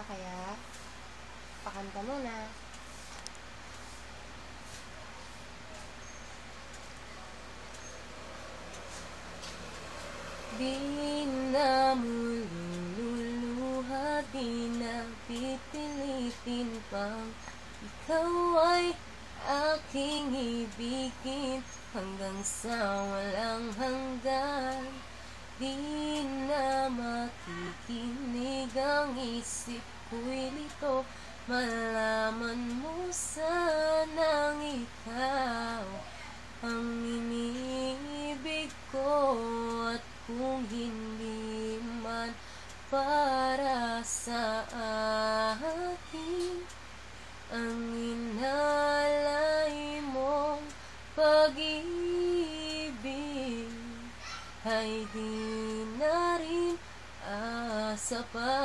kaya pakanta muna. Di na muling luluha, di na pipilitin pang ikaw ay aking ibigin hanggang sa walang hanggan. Di na makikinig ang isip ko'y lito, malaman mo sanang ikaw ang iniibig ko. At kung hindi man para sa akin ang inalay mong pag-ibig, ay di na rin asa pa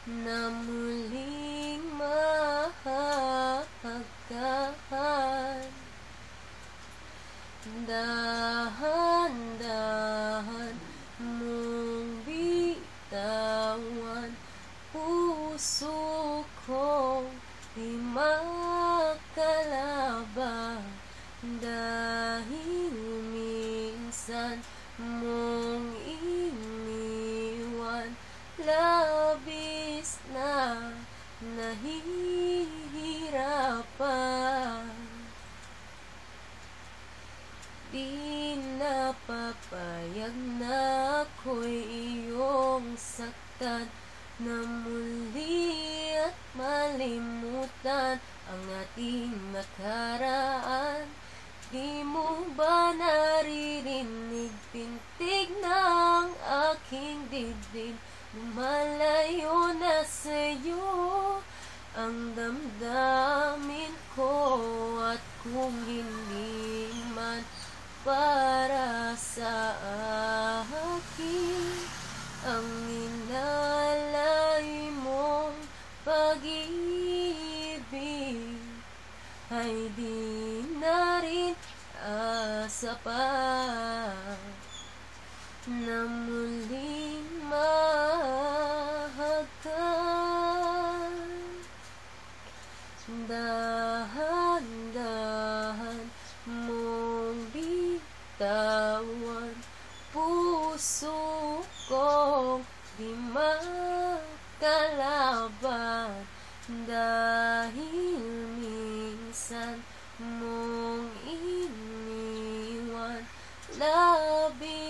na muling mahagkan. Dahan-dahan mong bitawan, puso kong di makalaban, dahil minsan mong iniwan, labis na nahihirapan. Di na papayag na ako'y iyong saktan, na muli at malimutan ang ating nakaraan. Di mo ba naririnig tintig ng aking dibdib? Lumalayo na sa'yo ang damdamin ko. At kung hindi man para sa akin ang inalay mong pag-ibig, ay di na rin asa pa na muling mahagkan. Dahan-dahan mong bitawan, puso kong di makalaban, dahil minsan mong iniwan, labis